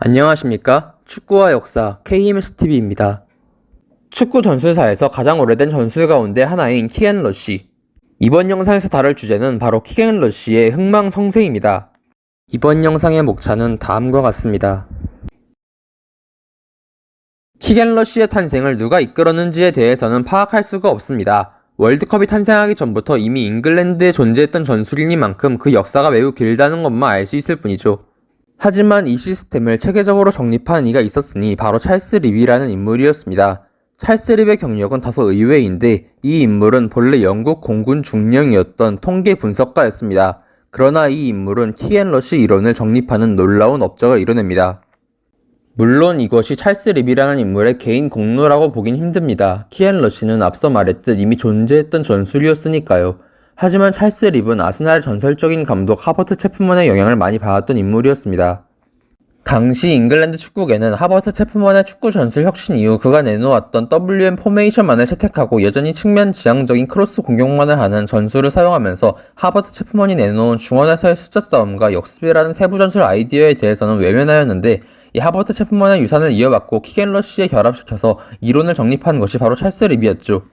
안녕하십니까? 축구와 역사 KMSTV입니다. 축구 전술사에서 가장 오래된 전술 가운데 하나인 킥앤 러쉬. 이번 영상에서 다룰 주제는 바로 킥앤 러쉬의 흥망성쇠입니다. 이번 영상의 목차는 다음과 같습니다. 킥앤 러쉬의 탄생을 누가 이끌었는지에 대해서는 파악할 수가 없습니다. 월드컵이 탄생하기 전부터 이미 잉글랜드에 존재했던 전술이니만큼 그 역사가 매우 길다는 것만 알 수 있을 뿐이죠. 하지만 이 시스템을 체계적으로 정립한 이가 있었으니 바로 찰스 립이라는 인물이었습니다. 찰스 립의 경력은 다소 의외인데 이 인물은 본래 영국 공군 중령이었던 통계 분석가였습니다. 그러나 이 인물은 킥앤 러쉬 이론을 정립하는 놀라운 업적을 이뤄냅니다. 물론 이것이 찰스 립이라는 인물의 개인 공로라고 보긴 힘듭니다. 킥앤 러쉬는 앞서 말했듯 이미 존재했던 전술이었으니까요. 하지만 찰스 립은 아스날의 전설적인 감독 하버트 채프먼의 영향을 많이 받았던 인물이었습니다. 당시 잉글랜드 축구계는 하버트 채프먼의 축구 전술 혁신 이후 그가 내놓았던 WM 포메이션만을 채택하고 여전히 측면 지향적인 크로스 공격만을 하는 전술을 사용하면서 하버트 채프먼이 내놓은 중원에서의 숫자 싸움과 역습이라는 세부 전술 아이디어에 대해서는 외면하였는데, 이 하버트 채프먼의 유산을 이어받고 킥앤 러쉬에 결합시켜서 이론을 정립한 것이 바로 찰스 립이었죠.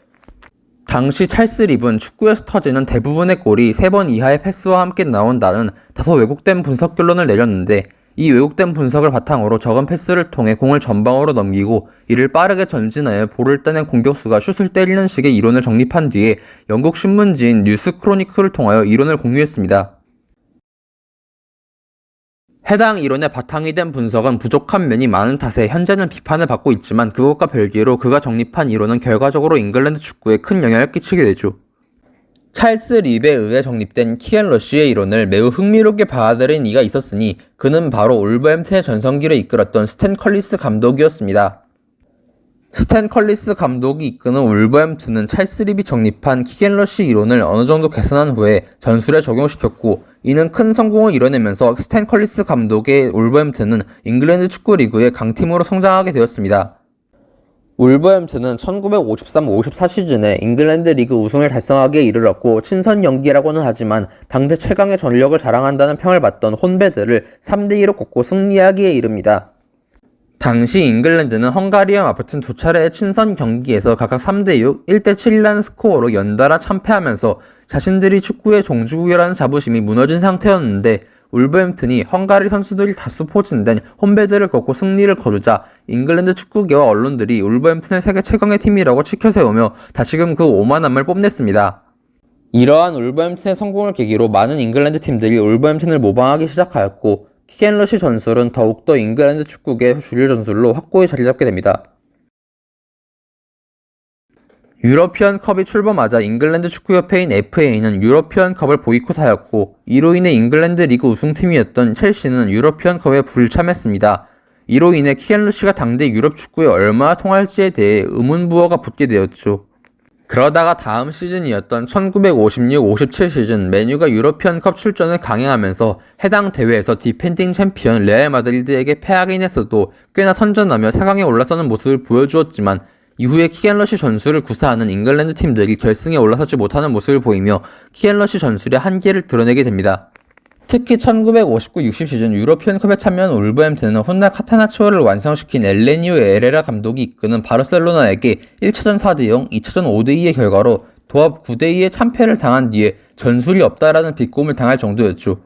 당시 찰스 립은 축구에서 터지는 대부분의 골이 3번 이하의 패스와 함께 나온다는 다소 왜곡된 분석 결론을 내렸는데, 이 왜곡된 분석을 바탕으로 적은 패스를 통해 공을 전방으로 넘기고 이를 빠르게 전진하여 볼을 따낸 공격수가 슛을 때리는 식의 이론을 정립한 뒤에 영국 신문지인 뉴스 크로니클을 통하여 이론을 공유했습니다. 해당 이론의 바탕이 된 분석은 부족한 면이 많은 탓에 현재는 비판을 받고 있지만, 그것과 별개로 그가 정립한 이론은 결과적으로 잉글랜드 축구에 큰 영향을 끼치게 되죠. 찰스 립에 의해 정립된 킥앤 러쉬의 이론을 매우 흥미롭게 받아들인 이가 있었으니 그는 바로 울버햄튼의 전성기를 이끌었던 스탠 컬리스 감독이었습니다. 스탠 컬리스 감독이 이끄는 울버햄튼은 찰스 립이 정립한 킥앤 러쉬 이론을 어느 정도 개선한 후에 전술에 적용시켰고, 이는 큰 성공을 이뤄내면서 스탠 컬리스 감독의 울버햄튼은 잉글랜드 축구 리그의 강팀으로 성장하게 되었습니다. 울버햄튼은 1953-54 시즌에 잉글랜드 리그 우승을 달성하기에 이르렀고, 친선 경기라고는 하지만 당대 최강의 전력을 자랑한다는 평을 받던 혼베드를 3대2로 꺾고 승리하기에 이릅니다. 당시 잉글랜드는 헝가리와 맞붙은 두 차례의 친선 경기에서 각각 3대6, 1대7이라는 스코어로 연달아 참패하면서 자신들이 축구의 종주국이라는 자부심이 무너진 상태였는데, 울버햄튼이 헝가리 선수들이 다수 포진된 홈베드를 꺾고 승리를 거두자 잉글랜드 축구계와 언론들이 울버햄튼을 세계 최강의 팀이라고 치켜세우며 다시금 그 오만함을 뽐냈습니다. 이러한 울버햄튼의 성공을 계기로 많은 잉글랜드 팀들이 울버햄튼을 모방하기 시작하였고, 킥앤 러쉬 전술은 더욱더 잉글랜드 축구계 주류 전술로 확고히 자리잡게 됩니다. 유러피언 컵이 출범하자 잉글랜드 축구협회인 FA는 유러피언 컵을 보이콧하였고, 이로 인해 잉글랜드 리그 우승팀이었던 첼시는 유러피언 컵에 불참했습니다. 이로 인해 킥앤 러쉬가 당대 유럽 축구에 얼마나 통할지에 대해 의문부호가 붙게 되었죠. 그러다가 다음 시즌이었던 1956-57 시즌 맨유가 유러피언컵 출전을 강행하면서 해당 대회에서 디펜딩 챔피언 레알 마드리드에게 패하긴 했어도 꽤나 선전하며 4강에 올라서는 모습을 보여주었지만, 이후에 킥앤 러쉬 전술을 구사하는 잉글랜드 팀들이 결승에 올라서지 못하는 모습을 보이며 킥앤 러쉬 전술의 한계를 드러내게 됩니다. 특히 1959-60 시즌 유러피언컵에 참여한 울버햄튼은 훗날 카타나치오를 완성시킨 엘레니오 에레라 감독이 이끄는 바르셀로나에게 1차전 4대0, 2차전 5대2의 결과로 도합 9대2의 참패를 당한 뒤에 전술이 없다라는 비꼬음을 당할 정도였죠.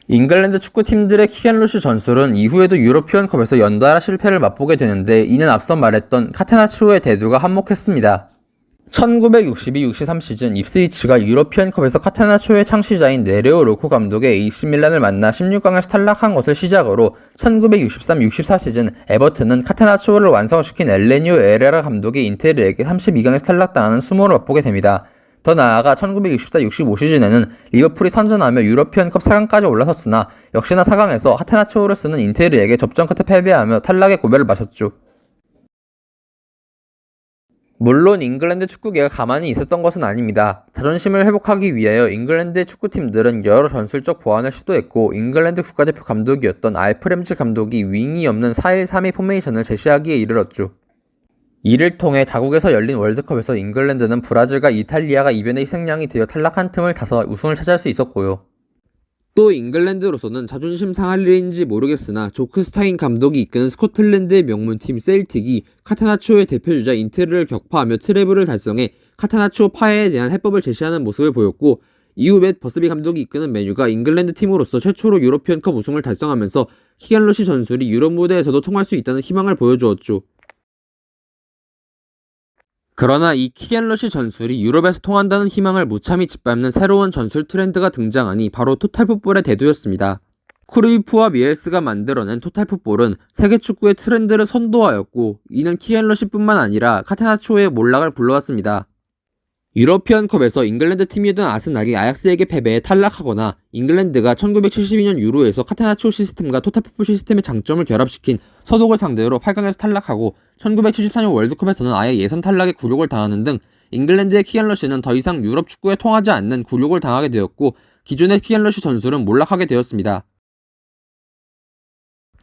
잉글랜드 축구팀들의 킥앤 러쉬 전술은 이후에도 유러피언컵에서 연달아 실패를 맛보게 되는데, 이는 앞서 말했던 카테나치오의 대두가 한몫했습니다. 1962-63 시즌 입스위치가 유러피언컵에서 카테나치오의 창시자인 네레오 로코 감독의 AC 밀란을 만나 16강에서 탈락한 것을 시작으로 1963-64 시즌 에버튼은 카테나치오를 완성시킨 엘레니오 에레라 감독의 인테르에게 32강에서 탈락당하는 수모를 맛보게 됩니다. 더 나아가 1964-65 시즌에는 리버풀이 선전하며 유러피언컵 4강까지 올라섰으나 역시나 4강에서 카테나치오를 쓰는 인테르에게 접전 끝에 패배하며 탈락의 고배를 마셨죠. 물론 잉글랜드 축구계가 가만히 있었던 것은 아닙니다. 자존심을 회복하기 위하여 잉글랜드의 축구팀들은 여러 전술적 보완을 시도했고, 잉글랜드 국가대표 감독이었던 알프 램지 감독이 윙이 없는 4-1-3-2 포메이션을 제시하기에 이르렀죠. 이를 통해 자국에서 열린 월드컵에서 잉글랜드는 브라질과 이탈리아가 이변의 희생양이 되어 탈락한 틈을 타서 우승을 차지할 수 있었고요. 또 잉글랜드로서는 자존심 상할 일인지 모르겠으나 조크 스타인 감독이 이끄는 스코틀랜드의 명문팀 셀틱이 카타나초의 대표주자 인테르를 격파하며 트래블을 달성해 카타나초 파해에 대한 해법을 제시하는 모습을 보였고, 이후 맷 버스비 감독이 이끄는 맨유가 잉글랜드 팀으로서 최초로 유러피언컵 우승을 달성하면서 키안 러시 전술이 유럽 무대에서도 통할 수 있다는 희망을 보여주었죠. 그러나 이 키안 러시 전술이 유럽에서 통한다는 희망을 무참히 짓밟는 새로운 전술 트렌드가 등장하니 바로 토탈풋볼의 대두였습니다. 크루이프와 미엘스가 만들어낸 토탈풋볼은 세계 축구의 트렌드를 선도하였고, 이는 키안 러시뿐만 아니라 카테나초의 몰락을 불러왔습니다. 유러피언컵에서 잉글랜드 팀이던 아스날이 아약스에게 패배해 탈락하거나, 잉글랜드가 1972년 유로에서 카테나초 시스템과 토탈풋볼 시스템의 장점을 결합시킨 서독을 상대로 8강에서 탈락하고, 1974년 월드컵에서는 아예 예선 탈락의 굴욕을 당하는 등 잉글랜드의 키안 러시는 더 이상 유럽 축구에 통하지 않는 굴욕을 당하게 되었고, 기존의 키안 러시 전술은 몰락하게 되었습니다.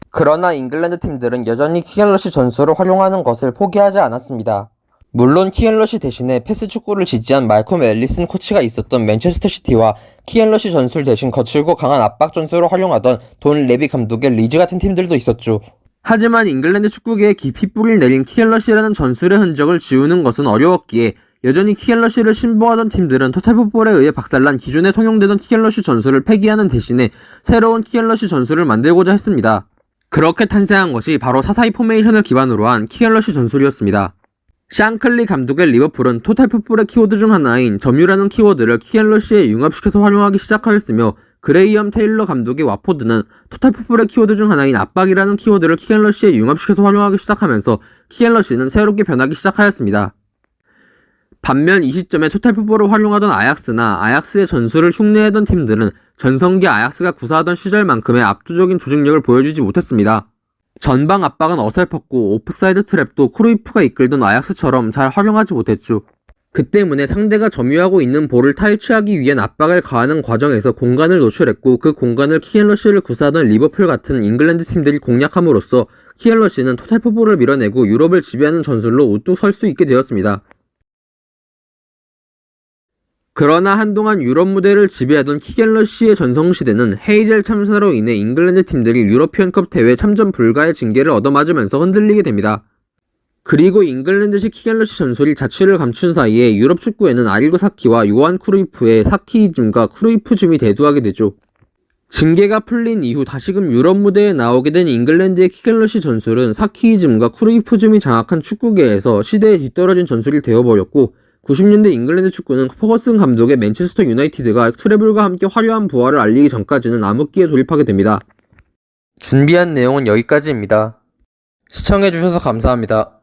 그러나 잉글랜드 팀들은 여전히 키안 러시 전술을 활용하는 것을 포기하지 않았습니다. 물론 키안 러시 대신에 패스 축구를 지지한 말콤 앨리슨 코치가 있었던 맨체스터 시티와 키안 러시 전술 대신 거칠고 강한 압박 전술을 활용하던 돈 레비 감독의 리즈 같은 팀들도 있었죠. 하지만 잉글랜드 축구계에 깊이 뿌리를 내린 키안 러시라는 전술의 흔적을 지우는 것은 어려웠기에 여전히 키안 러시를 신봉하던 팀들은 토탈풋볼에 의해 박살난 기존에 통용되던 키안 러시 전술을 폐기하는 대신에 새로운 키안 러시 전술을 만들고자 했습니다. 그렇게 탄생한 것이 바로 4-4-2 포메이션을 기반으로 한 키안 러시 전술이었습니다. 샹클리 감독의 리버풀은 토탈풋볼의 키워드 중 하나인 점유라는 키워드를 키안 러시에 융합시켜서 활용하기 시작하였으며, 그레이엄 테일러 감독의 와포드는 토탈풋볼의 키워드 중 하나인 압박이라는 키워드를 키안 러시에 융합시켜서 활용하기 시작하면서 키안 러시는 새롭게 변하기 시작하였습니다. 반면 이 시점에 토탈풋볼을 활용하던 아약스나 아약스의 전술을 흉내내던 팀들은 전성기 아약스가 구사하던 시절만큼의 압도적인 조직력을 보여주지 못했습니다. 전방 압박은 어설펐고 오프사이드 트랩도 크루이프가 이끌던 아약스처럼 잘 활용하지 못했죠. 그 때문에 상대가 점유하고 있는 볼을 탈취하기 위한 압박을 가하는 과정에서 공간을 노출했고, 그 공간을 키안 러시를 구사하던 리버풀 같은 잉글랜드 팀들이 공략함으로써 키안 러시는 토탈풋볼을 밀어내고 유럽을 지배하는 전술로 우뚝 설 수 있게 되었습니다. 그러나 한동안 유럽 무대를 지배하던 키안 러시의 전성시대는 헤이젤 참사로 인해 잉글랜드 팀들이 유러피언컵 대회 참전 불가의 징계를 얻어맞으면서 흔들리게 됩니다. 그리고 잉글랜드식 키안 러시 전술이 자취를 감춘 사이에 유럽 축구에는 아리고 사키와 요한 크루이프의 사키이즘과 크루이프즘이 대두하게 되죠. 징계가 풀린 이후 다시금 유럽 무대에 나오게 된 잉글랜드의 키안 러시 전술은 사키이즘과 크루이프즘이 장악한 축구계에서 시대에 뒤떨어진 전술이 되어버렸고, 90년대 잉글랜드 축구는 퍼거슨 감독의 맨체스터 유나이티드가 트래블과 함께 화려한 부활을 알리기 전까지는 암흑기에 돌입하게 됩니다. 준비한 내용은 여기까지입니다. 시청해주셔서 감사합니다.